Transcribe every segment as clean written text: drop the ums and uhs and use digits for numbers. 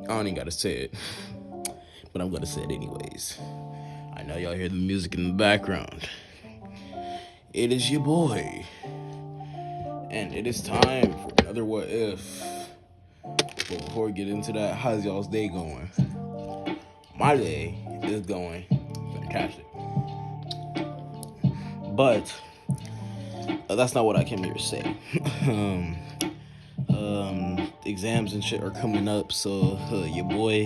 I don't even gotta say it, but I'm gonna say it anyways. I know y'all hear the music in the background. It is your boy, and it is time for another What If. But before we get into that, how's y'all's day going? My day is going fantastic. But that's not what I came here to say. um, Exams and shit are coming up, so your boy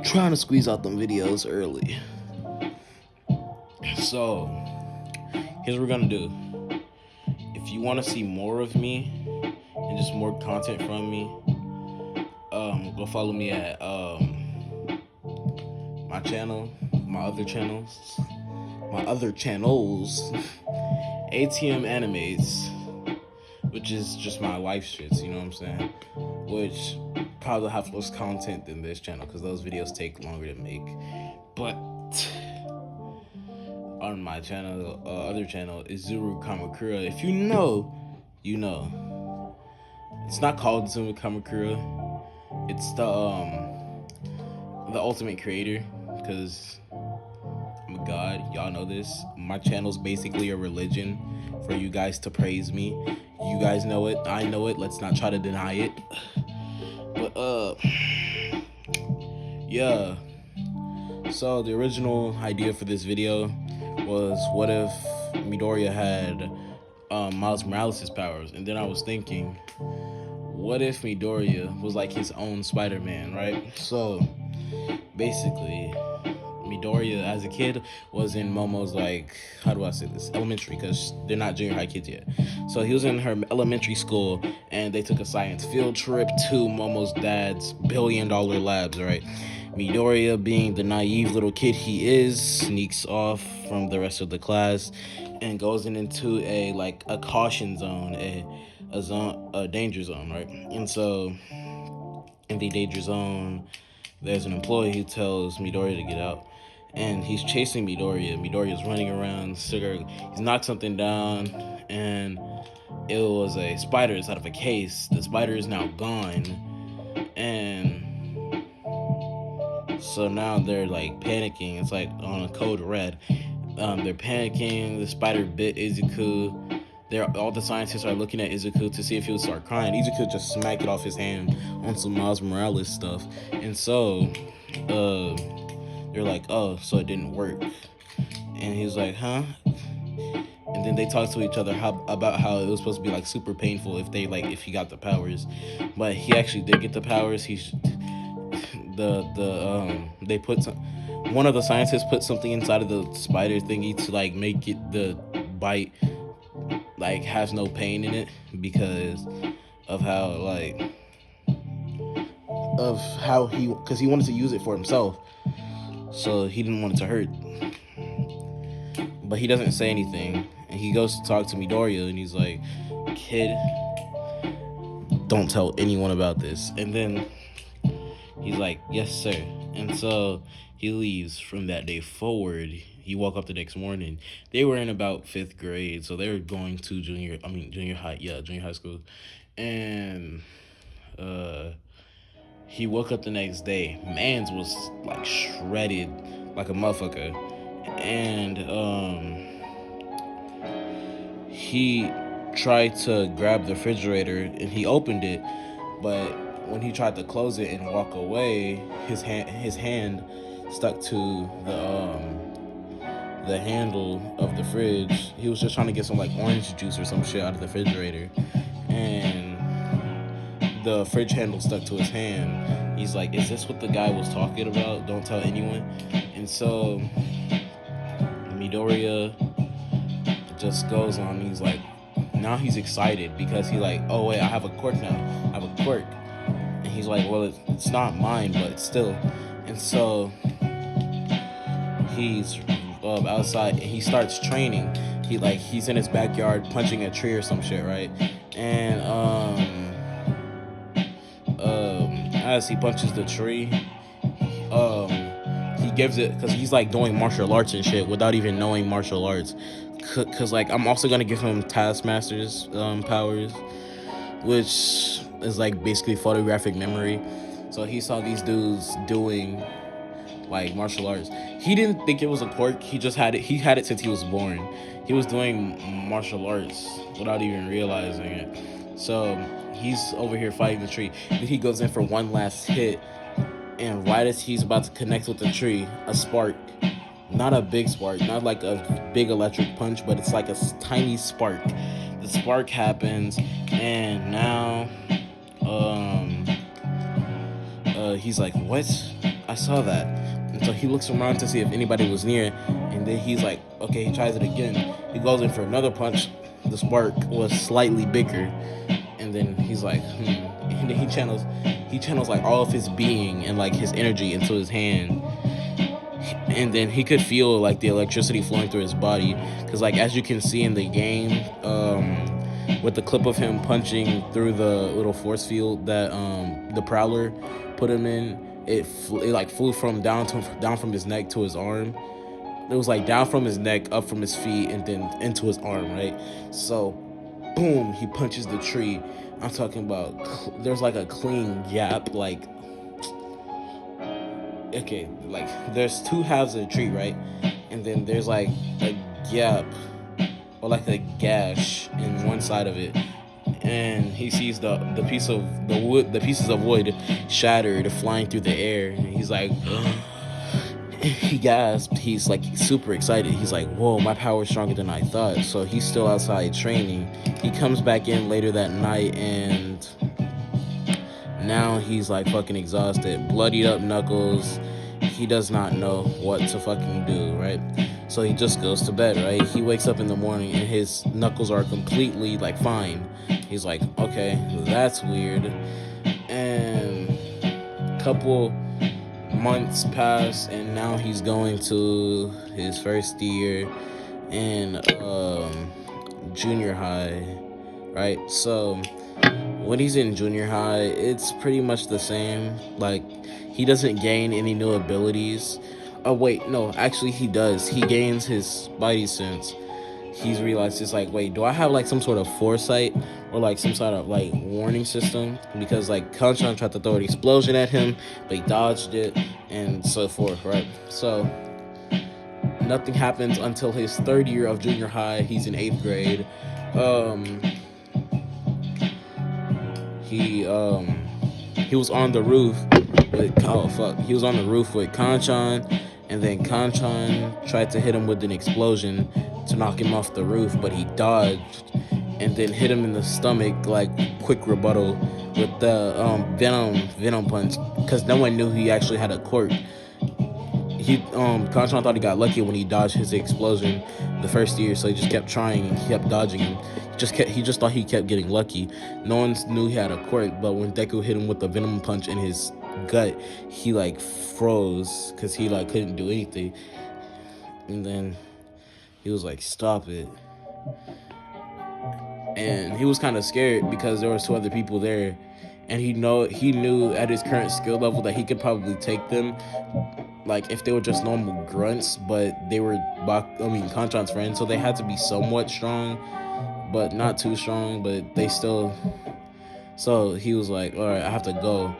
trying to squeeze out them videos early. So here's what we're gonna do. If you want to see more of me and just more content from me, go follow me at my channel, my other channels, ATM Animates, which is just my life shits, you know what I'm saying? Which probably have less content than this channel because those videos take longer to make. But on my channel, other channel, is Zuru Kamakura. If you know, you know. It's not called Zuru Kamakura. It's the ultimate creator because I'm a god. Y'all know this. My channel's basically a religion for you guys to praise me. You guys know it. I know it. Let's not try to deny it. But yeah. So the original idea for this video was, what if Midoriya had Miles Morales' powers? And then I was thinking, what if Midoriya was like his own Spider-Man, right? So basically, Midoriya as a kid was in Momo's, like, how do I say this, elementary, because they're not junior high kids yet. So he was in her elementary school, and they took a science field trip to Momo's dad's billion-dollar labs, right? Midoriya, being the naive little kid he is, sneaks off from the rest of the class and goes into a caution zone, a danger zone, right? And so in the danger zone, there's an employee who tells Midoriya to get out, and he's chasing Midoriya. Midoriya's running around. He's knocked something down, and it was a spider inside of a case. The spider is now gone, and so now they're like panicking. It's like on a code red. They're panicking. The spider bit Izuku. All the scientists are looking at Izuku to see if he would start crying. Izuku just smacked it off his hand on some Miles Morales stuff, and so they're like, "Oh, so it didn't work." And he's like, "Huh?" And then they talk to each other about how it was supposed to be like super painful if he got the powers, but he actually did get the powers. They put one of the scientists put something inside of the spider thingy to like make it the bite like has no pain in it because of because he wanted to use it for himself, so he didn't want it to hurt. But he doesn't say anything, and he goes to talk to Midoriya, and he's like, "Kid, don't tell anyone about this." And then he's like, "Yes, sir." And so he leaves. From that day forward, he woke up the next morning. They were in about 5th grade, so they were going to junior high school. And he woke up the next day. Mans was like shredded like a motherfucker. And he tried to grab the refrigerator and he opened it, but when he tried to close it and walk away, his hand stuck to the handle of the fridge. He was just trying to get some like orange juice or some shit out of the refrigerator, and the fridge handle stuck to his hand. He's like, "Is this what the guy was talking about? Don't tell anyone." And so Midoriya just goes on. He's like, now he's excited because he like, "Oh wait, I have a quirk now. I have a quirk." And he's like, "Well, it's not mine, but still." And so he's outside and he starts training. He's in his backyard punching a tree or some shit, right? And as he punches the tree, he gives it, because he's like doing martial arts and shit without even knowing martial arts. Cause like I'm also gonna give him Taskmaster's powers, which is like basically photographic memory. So he saw these dudes doing like martial arts. He didn't think it was a quirk. He just had it. He had it since he was born. He was doing martial arts without even realizing it. So he's over here fighting the tree. Then he goes in for one last hit, and right as he's about to connect with the tree, a spark. Not a big spark, not like a big electric punch, but it's like a tiny spark. The spark happens, and now, he's like, "What? I saw that." And so he looks around to see if anybody was near, and then he's like, "Okay." He tries it again. He goes in for another punch. The spark was slightly bigger, and then he's like, And then he channels like all of his being and like his energy into his hand, and then he could feel like the electricity flowing through his body, because like as you can see in the game, with the clip of him punching through the little force field that the Prowler put him in, it like flew from down from his neck to his arm. It was like down from his neck, up from his feet, and then into his arm, right? So boom, he punches the tree. I'm talking about there's like a clean gap, like, okay, like there's two halves of the tree, right? And then there's like a gap or like a gash in one side of it, and he sees the pieces of wood shattered, flying through the air, and he's like, he gasped. He's like super excited. He's like, "Whoa, my power is stronger than I thought." So he's still outside training. He comes back in later that night, and now he's like fucking exhausted, bloodied up knuckles. He does not know what to fucking do, right? So he just goes to bed, right? He wakes up in the morning and his knuckles are completely like fine. He's like, okay, that's weird. And a couple months pass, and now he's going to his first year in junior high, right? So when he's in junior high, it's pretty much the same. Like, he doesn't gain any new abilities. Oh wait, no, actually he does. He gains his spidey sense. He's realized, it's like, wait, do I have like some sort of foresight or like some sort of like warning system? Because like Kanchan tried to throw an explosion at him, but he dodged it and so forth, right? So nothing happens until his third year of junior high. He's in 8th grade. He was on the roof with he was on the roof with Kanchan, and then Kanchan tried to hit him with an explosion to knock him off the roof, but he dodged and then hit him in the stomach, like quick rebuttal with the venom punch, because no one knew he actually had a quirk. Kanchan thought he got lucky when he dodged his explosion the first year, so he just kept trying and he kept dodging him. He just thought he kept getting lucky. No one knew he had a quirk, but when Deku hit him with the venom punch in his gut, he like froze because he like couldn't do anything. And then he was like, "Stop it." And he was kind of scared because there was 2 other people there, and he knew at his current skill level that he could probably take them, like if they were just normal grunts, but they were Kanchan's friends, so they had to be somewhat strong, but not too strong, but they still. So he was like, all right, I have to go.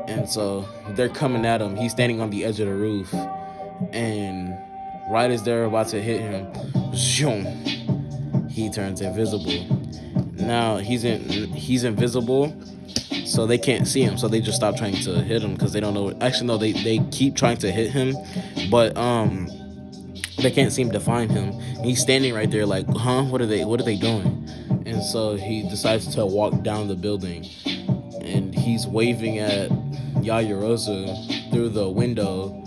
And so they're coming at him. He's standing on the edge of the roof, and right as they're about to hit him, he turns invisible. Now he's invisible, so they can't see him, so they just stop trying to hit him because they don't know. Actually, no, they keep trying to hit him, but they can't seem to find him. And he's standing right there like, huh? What are they doing? And so he decides to walk down the building, and he's waving at Yaoyorozu through the window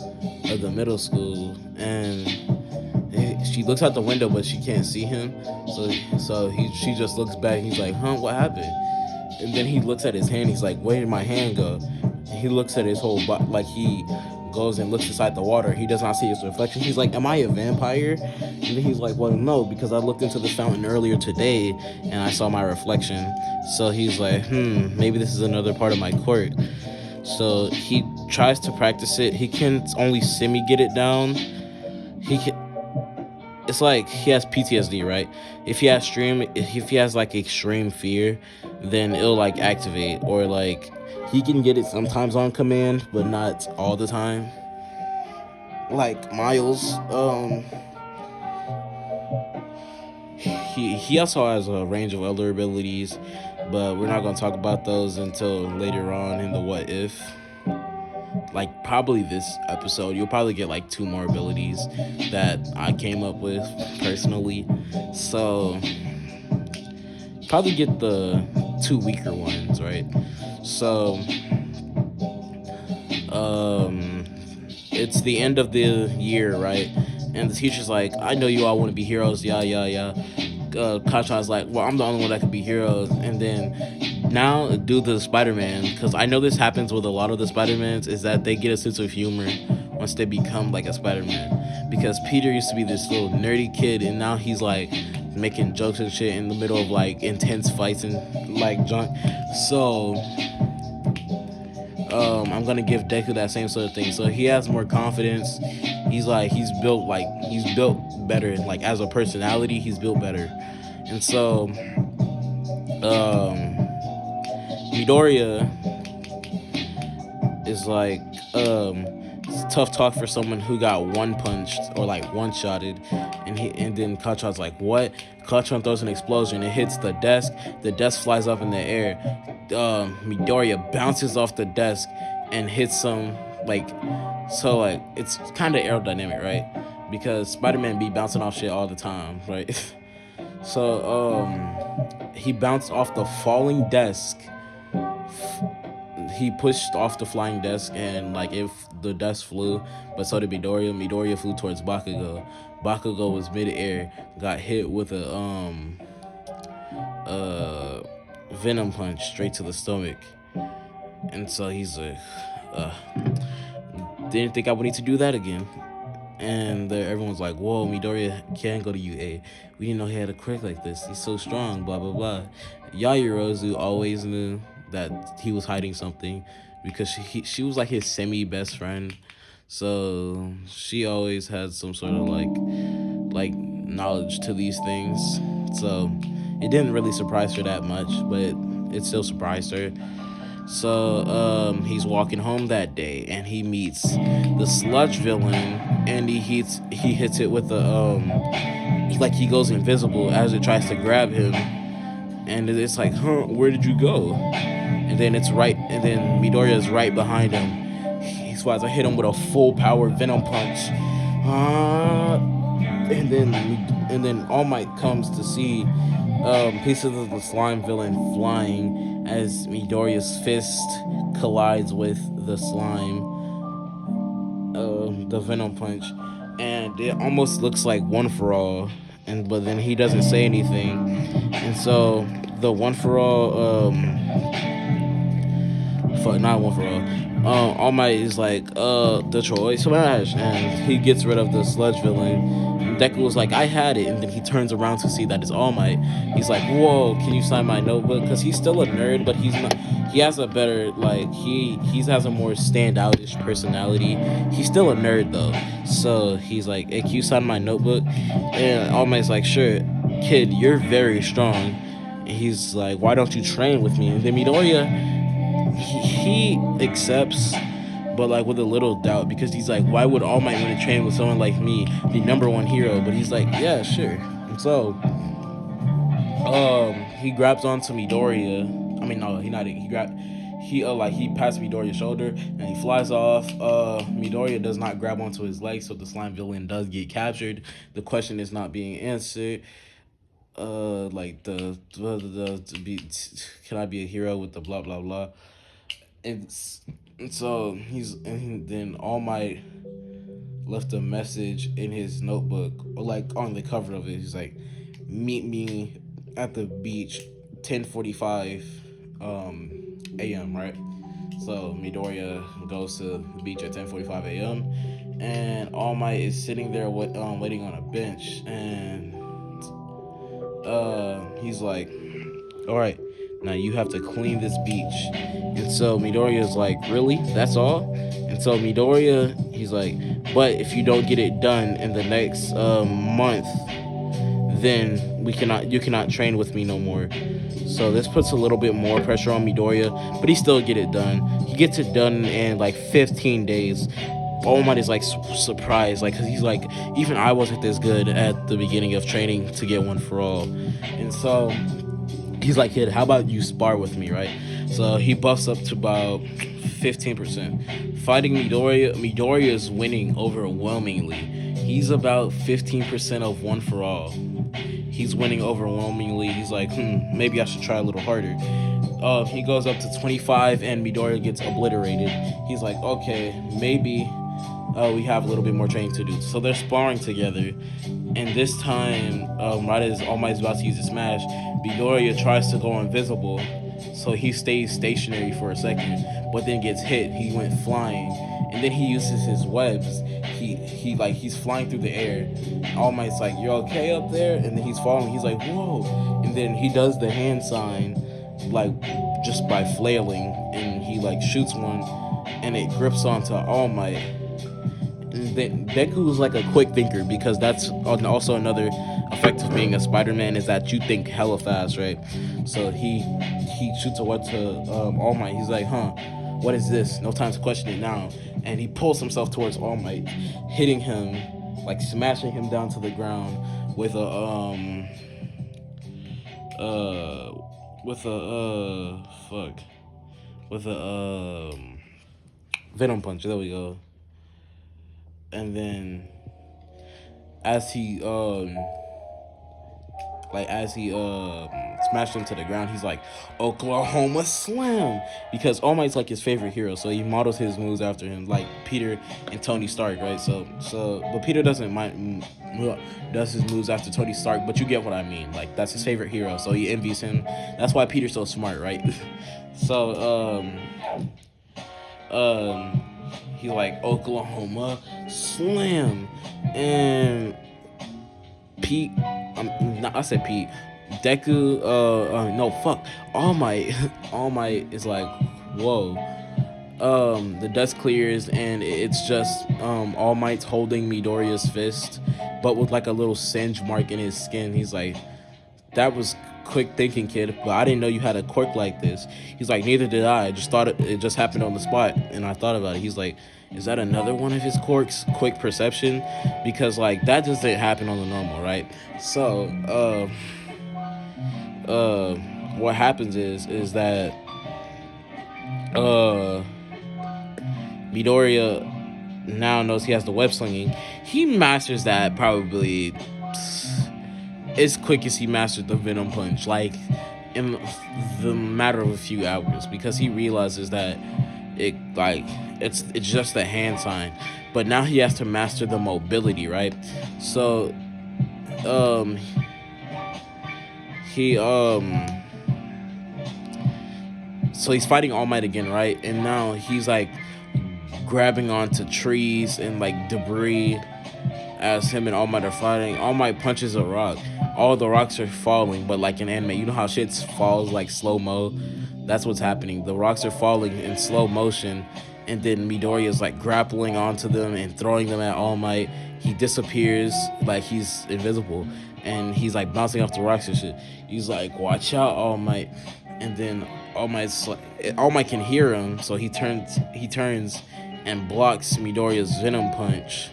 of the middle school, and she looks out the window, but she can't see him. So she just looks back. He's like, huh? What happened? And then he looks at his hand. He's like, where did my hand go? And he looks at his whole body, like he goes and looks inside the water. He does not see his reflection. He's like, am I a vampire? And then he's like, well, no, because I looked into the fountain earlier today and I saw my reflection. So he's like, maybe this is another part of my quirk. So he tries to practice it. He can only semi get it down. it's like he has PTSD, right? If he has like extreme fear, then it'll like activate, or like he can get it sometimes on command, but not all the time. Like Miles, he also has a range of other abilities, but we're not gonna talk about those until later on in the what if. Like probably this episode, you'll probably get like two more abilities that I came up with personally. So probably get the two weaker ones, right? So um it's the end of the year, right? And the teacher's like, I know you all want to be heroes, yeah, yeah, yeah. Kacha's like, well, I'm the only one that could be heroes. And then now do the Spider-Man, because I know this happens with a lot of the Spider-Mans, is that they get a sense of humor once they become like a Spider-Man. Because Peter used to be this little nerdy kid, and now he's like making jokes and shit in the middle of like intense fights and like junk. So I'm gonna give Deku that same sort of thing. So he has more confidence. He's built better. Like as a personality, he's built better. And so um, Midoriya is like it's tough talk for someone who got one punched or like one shotted, and then Kachan's like, what? Kachan throws an explosion. It hits the desk. The desk flies up in the air. Midoriya bounces off the desk and hits some like so like it's kind of aerodynamic, right? Because Spider-Man be bouncing off shit all the time, right? So he bounced off the falling desk. He pushed off the flying desk, and like if the desk flew, but so did Midoriya. Midoriya flew towards Bakugo. Bakugo was mid-air, got hit with a uh venom punch straight to the stomach, and so he's like, uh, didn't think I would need to do that again. And everyone's like, whoa, Midoriya can go to UA. We didn't know he had a quirk like this. He's so strong, blah, blah, blah. Yaoyorozu always knew that he was hiding something because she was like his semi-best friend. So she always had some sort of like knowledge to these things. So it didn't really surprise her that much, but it still surprised her. So he's walking home that day, and he meets the sludge villain, and he hits it with a like he goes invisible as it tries to grab him, and it's like, huh, where did you go? And then Midoriya is right behind him. He's about to hit him with a full power venom punch. And then All Might comes to see pieces of the slime villain flying as Midoriya's fist collides with the slime, the venom punch, and it almost looks like One for All. And but then he doesn't say anything, and so the One for All, not One for All. All Might is like, Detroit Smash, and he gets rid of the sludge villain. Deku was like, I had it, and then he turns around to see that it's All Might. He's like, whoa, can you sign my notebook? Because he's still a nerd, but he's not. He has a better he has a more standoutish personality. He's still a nerd though, so he's like, hey, can you sign my notebook? And All Might's like, sure, kid, you're very strong. And he's like, why don't you train with me? And then Midoriya, he accepts, but like with a little doubt, because he's like, why would All Might want to train with someone like me, the number one hero? But he's like, yeah, sure. And so he grabs onto Midoriya. I mean, no, he not. He passed Midoriya's shoulder and he flies off. Midoriya does not grab onto his leg, so the slime villain does get captured. The question is not being answered. Like to be, can I be a hero with the blah blah blah? And so then All Might left a message in his notebook, or like on the cover of it. He's like, meet me at the beach 10:45 a.m. right? So Midoriya goes to the beach at 10:45 a.m. and All Might is sitting there waiting on a bench, and he's like, all right, Now you have to clean this beach. And so Midoriya's like, really? That's all? And so Midoriya, he's like, but if you don't get it done in the next month, then you cannot train with me no more. So this puts a little bit more pressure on Midoriya, but he still get it done. He gets it done in like 15 days. All Might is like surprised, like, cause he's like, even I wasn't this good at the beginning of training to get one for all, and so he's like, kid, how about you spar with me, right? So he buffs up to about 15%. Fighting Midoriya is winning overwhelmingly. He's about 15% of one for all. He's winning overwhelmingly. He's like, maybe I should try a little harder. He goes up to 25 and Midoriya gets obliterated. He's like, okay, maybe we have a little bit more training to do. So they're sparring together. And this time, right as All Might's about to use his smash, Midoriya tries to go invisible. So he stays stationary for a second, but then gets hit. He went flying. And then he uses his webs. He's flying through the air. All Might's like, you're okay up there? And then he's falling. He's like, whoa. And then he does the hand sign, like, just by flailing. And he, like, shoots one. And it grips onto All Might. Deku is like a quick thinker, because that's also another effect of being a Spider-Man, is that you think hella fast, right? So he shoots a web to All Might. He's like, what is this? No time to question it now. And he pulls himself towards All Might, hitting him, like smashing him down to the ground with a Venom punch. There we go. And then as he smashed him to the ground, he's like, Oklahoma Slam, because All Might's like his favorite hero, so he models his moves after him, like Peter and Tony Stark, right? But Peter doesn't mind, does his moves after Tony Stark, but you get what I mean. Like, that's his favorite hero, so he envies him. That's why Peter's so smart, right? So he like Oklahoma Slam, and Pete, I said Pete, Deku, no, fuck, All Might, All Might is like, whoa. The dust clears, and it's just All Might's holding Midoriya's fist, but with like a little singe mark in his skin. He's like, that was quick thinking, kid, but I didn't know you had a quirk like this. He's like, neither did I. I just thought it just happened on the spot, and I thought about it. He's like, is that another one of his quirks, quick perception? Because like that just didn't happen on the normal, right? So what happens is that Midoriya now knows he has the web slinging. He masters that probably as quick as he mastered the Venom punch, like in the matter of a few hours, because he realizes that it's just a hand sign, but now he has to master the mobility, right? So he's fighting All Might again, right? And now he's like grabbing onto trees and like debris as him and All Might are fighting. All Might punches a rock. All the rocks are falling, but like in anime, you know how shit falls like slow-mo? That's what's happening. The rocks are falling in slow motion, and then Midoriya is like grappling onto them and throwing them at All Might. He disappears like he's invisible, and he's like bouncing off the rocks and shit. He's like, watch out, All Might. And then All Might can hear him, so he turns and blocks Midoriya's Venom punch.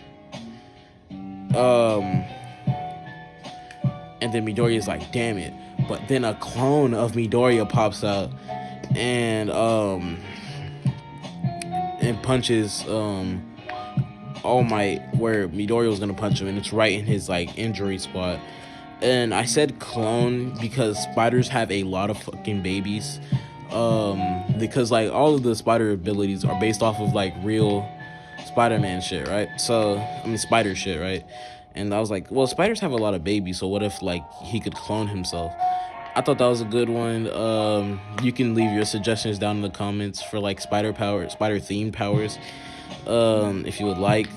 And then Midoriya is like, damn it. But then a clone of Midoriya pops out and punches All Might where Midoriya was gonna punch him, and it's right in his like injury spot. And I said clone because spiders have a lot of fucking babies. Because like all of the spider abilities are based off of like real Spider-Man shit, right? Spider shit, right? And I was like, well, spiders have a lot of babies, so what if like he could clone himself? I thought that was a good one. You can leave your suggestions down in the comments for like spider themed powers, if you would like.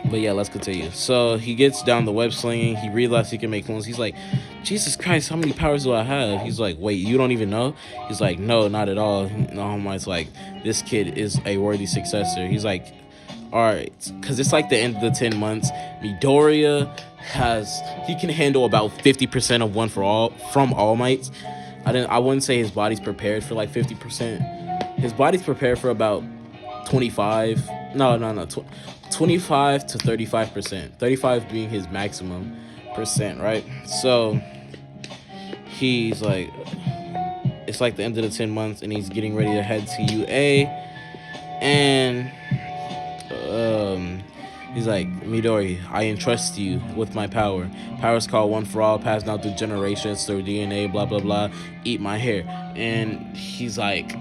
But But yeah, let's continue. So he gets down the web slinging. He realizes he can make clones. He's like, Jesus Christ, how many powers do I have? He's like, wait, you don't even know? He's like, no, not at all. And All Might's like, this kid is a worthy successor. He's like, all right, because it's like the end of the 10 months. Midoriya he can handle about 50% of One for All from All Might. I wouldn't say his body's prepared for like 50%. His body's prepared for about 25. No. 25 to 35%. 35 being his maximum percent, right? So he's like, it's like the end of the 10 months, and he's getting ready to head to UA, and he's like, Midori, I entrust you with my power. Power's called One for All, passed down through generations, through DNA, blah, blah, blah. Eat my hair. And he's like,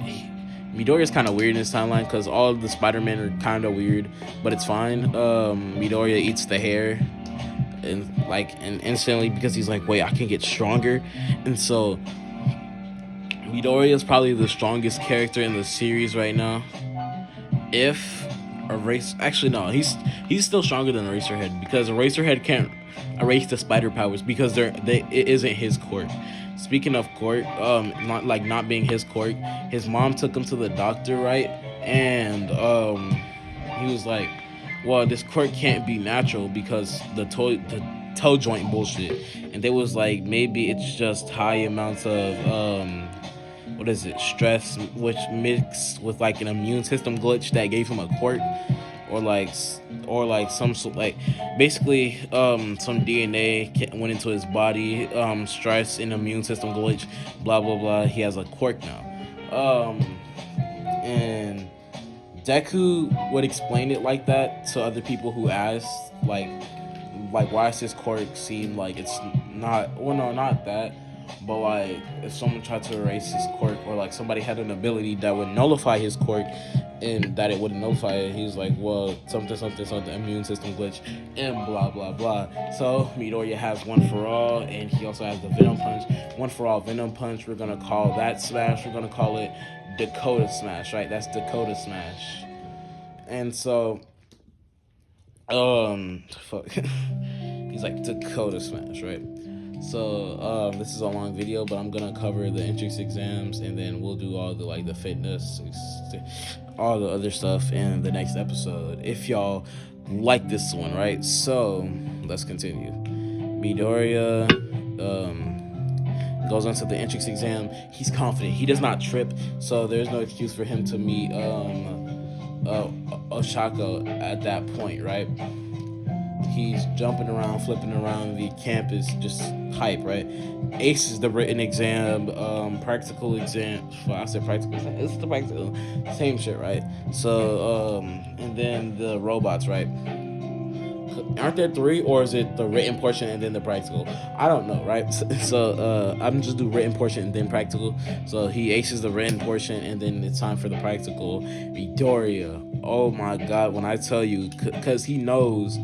Midoriya's kind of weird in this timeline because all of the Spider-Men are kind of weird, but it's fine. Midoriya eats the hair and instantly, because he's like, wait, I can get stronger. And so Midoriya is probably the strongest character in the series right now. If actually no, he's still stronger than Eraserhead, because Eraserhead can't erase the spider powers because it isn't his quirk. Speaking of quirk, not being his quirk, his mom took him to the doctor, right? And he was like, well, this quirk can't be natural because the toe joint bullshit. And they was like, maybe it's just high amounts of what is it, stress, which mixed with like an immune system glitch that gave him a quirk, or like some like basically some DNA went into his body, stress and immune system glitch, blah blah blah. He has a quirk now, and Deku would explain it like that to other people who asked, like why does this quirk seem like it's not, well, no, not that, but like if someone tried to erase his quirk, or like somebody had an ability that would nullify his quirk and that it wouldn't nullify it, he's like, well, something immune system glitch and blah blah blah. So Midoriya has One for All, and he also has the Venom Punch. One for All Venom Punch, we're gonna call that smash, we're gonna call it Dakota Smash, right? That's Dakota Smash. And so fuck. He's like Dakota Smash, right? So this is a long video, but I'm gonna cover the entrance exams, and then we'll do all the fitness, all the other stuff in the next episode, if y'all like this one, right? So let's continue. Midoriya goes on to the entrance exam. He's confident, he does not trip, so there's no excuse for him to meet Oshako at that point, right? He's jumping around, flipping around the campus, just hype, right? Aces the written exam, practical exam. Well, I said practical exam. It's the practical, same shit, right? So, and then the robots, right? Aren't there three, or is it the written portion and then the practical? I don't know, right? So I'm just do written portion and then practical. So he aces the written portion, and then it's time for the practical. Midoriya, oh my god, when I tell you, because he knows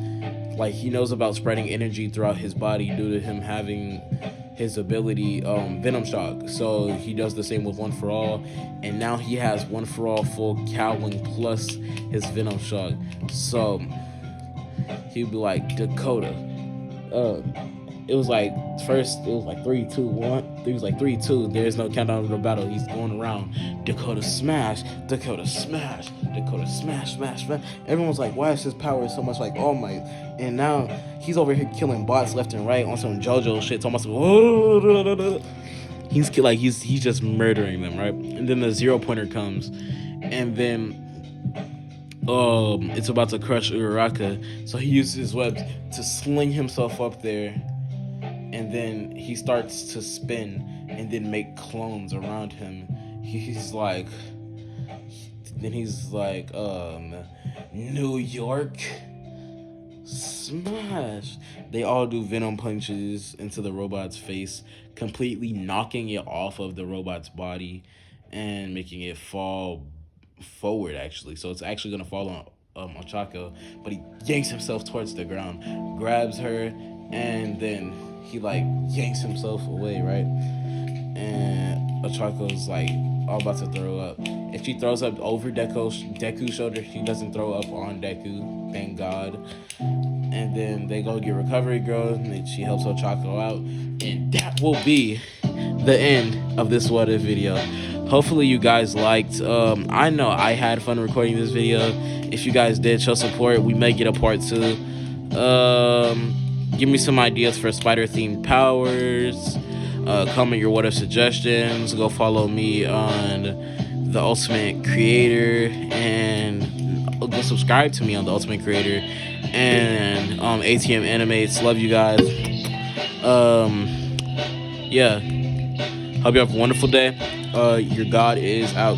about spreading energy throughout his body due to him having his ability, Venom Shock. So he does the same with One for All, and now he has One for All full Cowling plus his Venom Shock. So he'd be like, Dakota. It was like 3, 2, 1. It was like 3, 2. There's no countdown to the battle. He's going around. Dakota Smash, Dakota Smash, Dakota Smash, Smash, Smash. Everyone's like, why is his power so much like All Might? And now he's over here killing bots left and right on some JoJo shit. Almost he's just murdering them, right? And then the 0-pointer comes, and then it's about to crush Uraraka, so he uses his webs to sling himself up there, and then he starts to spin and then make clones around him. He's like, New York Smash. They all do Venom punches into the robot's face, completely knocking it off of the robot's body and making it fall forward, actually. So it's actually gonna fall on Ochako, but he yanks himself towards the ground, grabs her, and then he yanks himself away, right? And Ochako's like, I'm about to throw up. If she throws up over Deku's shoulder, she doesn't throw up on Deku. Thank God. And then they go get Recovery Girl, and she helps Ochako out. And that will be the end of this what if video. Hopefully you guys liked. I know I had fun recording this video. If you guys did, show support. We may get a part 2. Give me some ideas for spider themed powers. Comment your what if suggestions. Go follow me on the Ultimate Creator, and go subscribe to me on the Ultimate Creator and ATM Animates. Love you guys. Yeah, hope you have a wonderful day. Your God is out.